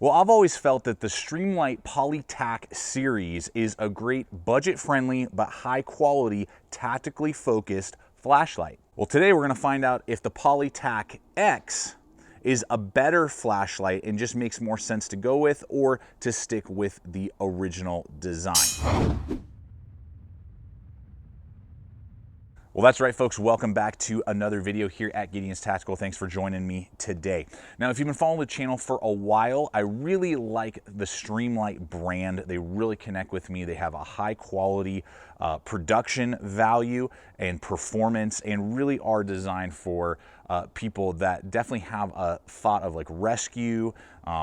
Well, I've always felt that the Streamlight Polytac series is a great budget-friendly but high-quality, tactically focused flashlight. Well, today we're going to find out if the Polytac X is a better flashlight and just makes more sense to go with, or to stick with the original design. Well, that's right, folks. Welcome back to another video here at Gideonstactical. Thanks for joining me today. Now, if you've been following the channel for a while, I really like the Streamlight brand. They really connect with me. They have a high quality production value and performance, and really are designed for people that definitely have a thought of like rescue,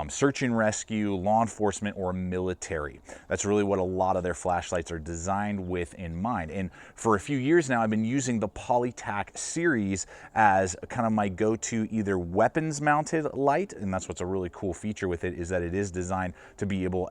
search and rescue, law enforcement, or military. That's really what a lot of their flashlights are designed with in mind. And for a few years now, I've been using the Polytac series as kind of my go-to either weapons mounted light, and that's what's a really cool feature with it, is that it is designed to be able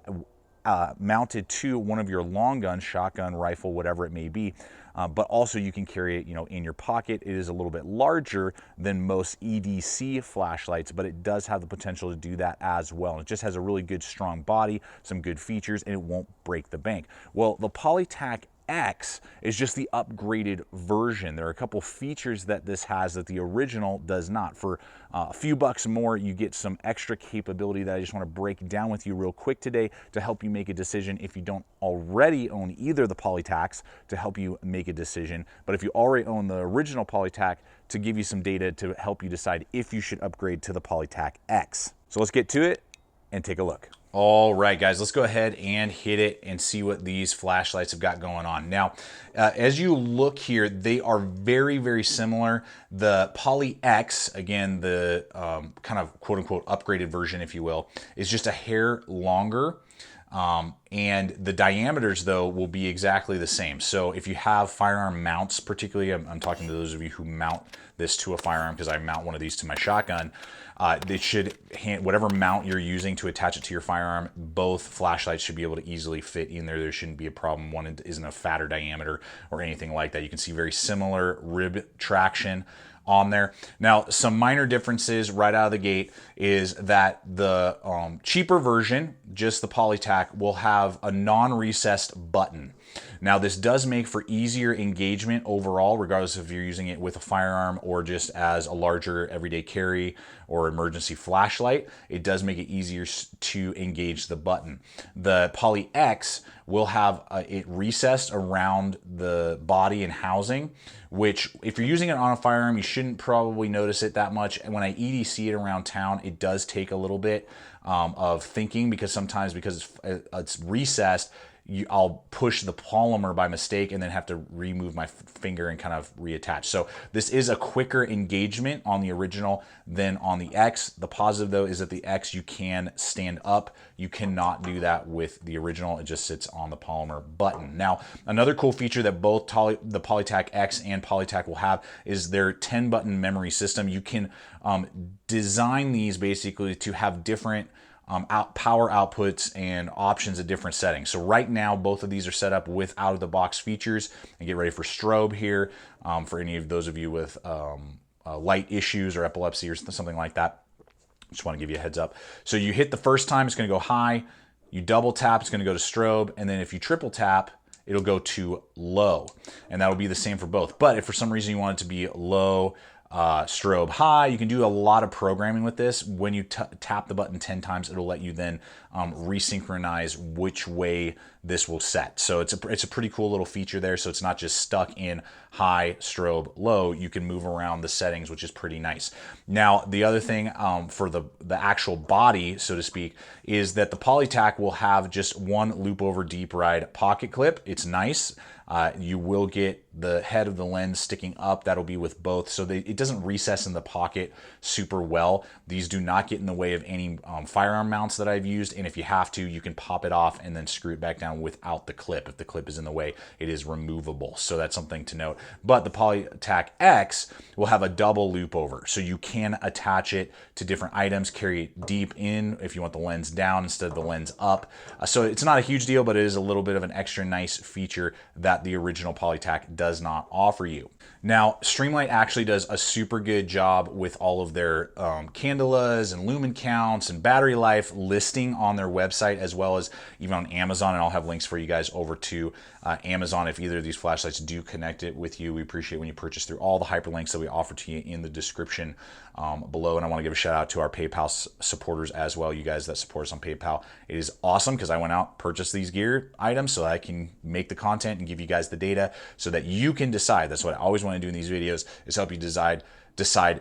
mounted to one of your long guns, shotgun, rifle, whatever it may be. But also you can carry it, in your pocket. It is a little bit larger than most EDC flashlights, but it does have the potential to do that as well. And it just has a really good, strong body, some good features, and it won't break the bank. Well, the Polytac X is just the upgraded version. There are a couple features that this has that the original does not. For a few bucks more, you get some extra capability that I just want to break down with you real quick today to help you make a decision if you don't already own either the Polytacs, to help you make a decision. But if you already own the original Polytac, to give you some data to help you decide if you should upgrade to the Polytac X. So let's get to it and take a look. All right, guys, let's go ahead and hit it and see what these flashlights have got going on. Now, as you look here, they are very, very similar. The Poly X, again, the kind of quote unquote upgraded version, if you will, is just a hair longer. And the diameters, though, will be exactly the same. So if you have firearm mounts, particularly, I'm talking to those of you who mount this to a firearm, because I mount one of these to my shotgun, they should, whatever mount you're using to attach it to your firearm, both flashlights should be able to easily fit in there. There shouldn't be a problem. One isn't a fatter diameter or anything like that. You can see very similar rib traction on there. Now, some minor differences right out of the gate is that the cheaper version, just the Polytac, will have a non-recessed button. Now, this does make for easier engagement overall, regardless if you're using it with a firearm or just as a larger everyday carry or emergency flashlight. It does make it easier to engage the button. The Poly X will have it recessed around the body and housing, which if you're using it on a firearm, you shouldn't probably notice it that much. And when I EDC it around town, it does take a little bit of thinking, because sometimes because it's recessed, I'll push the polymer by mistake and then have to remove my finger and kind of reattach. So this is a quicker engagement on the original than on the X. The positive, though, is that the X, you can stand up. You cannot do that with the original. It just sits on the polymer button. Now, another cool feature that both the Polytac X and Polytac will have is their 10-button memory system. You can design these basically to have different power outputs and options at different settings. So right now, both of these are set up with out-of-the-box features. And get ready for strobe here for any of those of you with light issues or epilepsy or something like that. Just want to give you a heads up. So you hit the first time, it's going to go high. You double tap, it's going to go to strobe. And then if you triple tap, it'll go to low. And that'll be the same for both. But if for some reason you want it to be low, strobe high, you can do a lot of programming with this. When you tap the button 10 times, it'll let you then resynchronize which way this will set. So it's a pretty cool little feature there. So it's not just stuck in high, strobe, low. You can move around the settings, which is pretty nice. Now, the other thing for the actual body, so to speak, is that the Polytac will have just one loop over deep ride pocket clip. It's nice. You will get the head of the lens sticking up. That'll be with both. So it doesn't recess in the pocket super well. These do not get in the way of any firearm mounts that I've used. And if you have to, you can pop it off and then screw it back down without the clip. If the clip is in the way, it is removable. So that's something to note. But the Polytac X will have a double loop over. So you can attach it to different items, carry it deep in if you want the lens down instead of the lens up. So it's not a huge deal, but it is a little bit of an extra nice feature that that the original Polytac does not offer you. Now, Streamlight actually does a super good job with all of their candelas and lumen counts and battery life listing on their website, as well as even on Amazon, and I'll have links for you guys over to Amazon if either of these flashlights do connect it with you. We appreciate when you purchase through all the hyperlinks that we offer to you in the description below. And I want to give a shout out to our PayPal supporters as well, you guys that support us on PayPal. It is awesome because I went out, purchased these gear items so that I can make the content and give you guys the data so that you can decide. That's what I always want to do in these videos, is help you decide,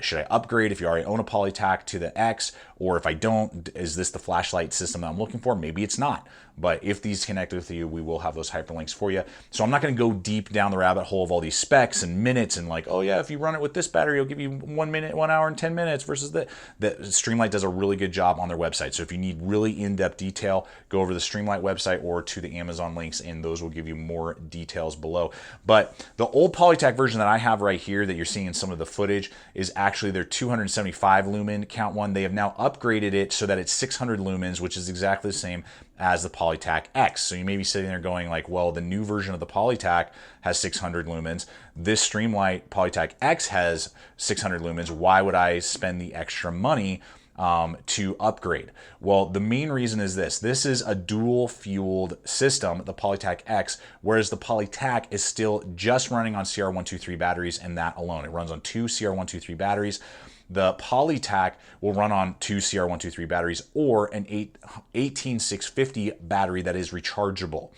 should I upgrade if you already own a Polytac to the X, or if I don't, is this the flashlight system that I'm looking for? Maybe it's not. But if these connect with you, we will have those hyperlinks for you. So I'm not going to go deep down the rabbit hole of all these specs and minutes and like, oh yeah, if you run it with this battery, it'll give you 1 minute, 1 hour and 10 minutes versus the Streamlight does a really good job on their website. So if you need really in-depth detail, go over to the Streamlight website or to the Amazon links, and those will give you more details below. But the old Polytac version that I have right here that you're seeing in some of the footage is actually their 275 lumen count one. They have now upgraded it so that it's 600 lumens, which is exactly the same as the Polytac X. So you may be sitting there going like, well, the new version of the Polytac has 600 lumens. This Streamlight Polytac X has 600 lumens. Why would I spend the extra money to upgrade? Well, the main reason is this. This is a dual fueled system, the Polytac X, whereas the Polytac is still just running on CR123 batteries, and that alone. It runs on 2 CR123 batteries. The Polytac will run on 2 CR123 batteries or an 18650 battery that is rechargeable.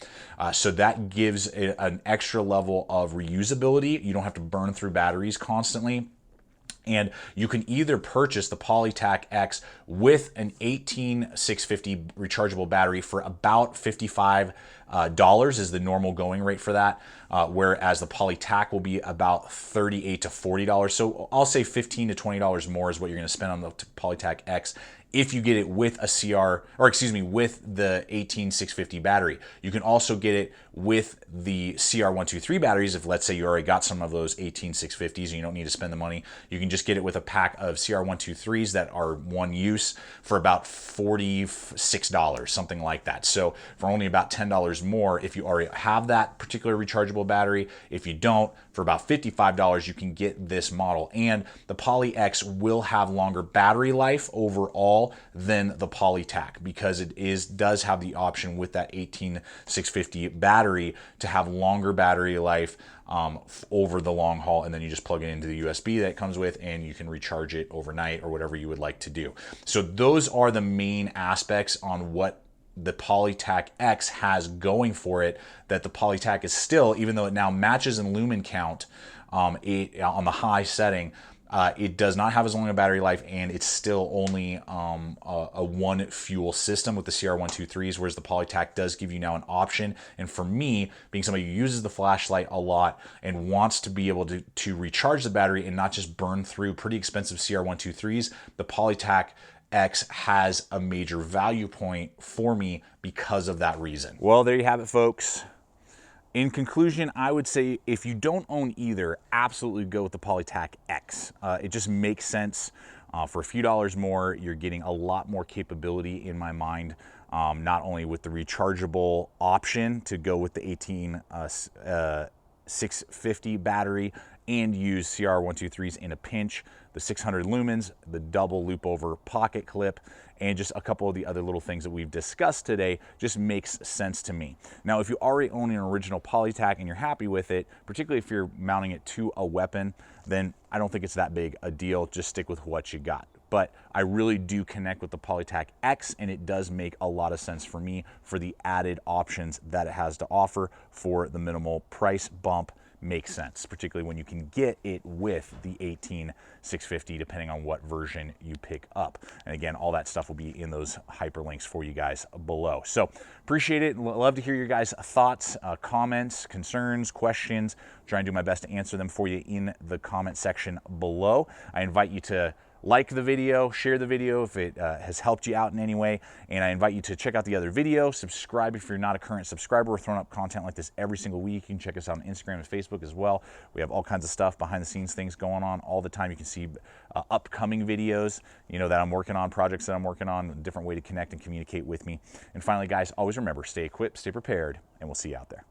So that gives it an extra level of reusability. You don't have to burn through batteries constantly. And you can either purchase the Polytac X with an 18650 rechargeable battery for about $55 is the normal going rate for that, whereas the Polytac will be about $38 to $40. So I'll say $15 to $20 more is what you're going to spend on the Polytac X if you get it with a with the 18650 battery. You can also get it with the CR123 batteries. If let's say you already got some of those 18650s and you don't need to spend the money, you can just get it with a pack of CR123s that are one use for about $46, something like that. So for only about $10 more, if you already have that particular rechargeable battery. If you don't, for about $55, you can get this model. And the Poly X will have longer battery life overall than the Polytac, because it does have the option with that 18650 battery to have longer battery life over the long haul, and then you just plug it into the USB that it comes with and you can recharge it overnight or whatever you would like to do. So those are the main aspects on what the Polytac X has going for it, that the Polytac is still, even though it now matches in lumen count on the high setting, it does not have as long a battery life, and it's still only a one fuel system with the CR123s, whereas the Polytac does give you now an option. And for me, being somebody who uses the flashlight a lot and wants to be able to recharge the battery and not just burn through pretty expensive CR123s, the Polytac X has a major value point for me because of that reason. Well, there you have it, folks. In conclusion, I would say if you don't own either, absolutely go with the Polytac X. It just makes sense. For a few dollars more, you're getting a lot more capability in my mind, not only with the rechargeable option to go with the 18650 battery and use CR123s in a pinch, the 600 lumens, the double loop over pocket clip, and just a couple of the other little things that we've discussed today just makes sense to me. Now, if you already own an original Polytac and you're happy with it, particularly if you're mounting it to a weapon, then I don't think it's that big a deal. Just stick with what you got. But I really do connect with the Polytac X, and it does make a lot of sense for me for the added options that it has to offer for the minimal price bump. Makes sense, particularly when you can get it with the 18650, depending on what version you pick up. And again, all that stuff will be in those hyperlinks for you guys below. So appreciate it. Love to hear your guys' thoughts, comments, concerns, questions. Try and do my best to answer them for you in the comment section below. I invite you to like the video, share the video if it has helped you out in any way, and I invite you to check out the other video, subscribe if you're not a current subscriber. We're throwing up content like this every single week. You can check us out on Instagram and Facebook as well. We have all kinds of stuff, behind the scenes things going on all the time. You can see upcoming videos, that I'm working on, projects that I'm working on, a different way to connect and communicate with me. And finally, guys, always remember, stay equipped, stay prepared, and we'll see you out there.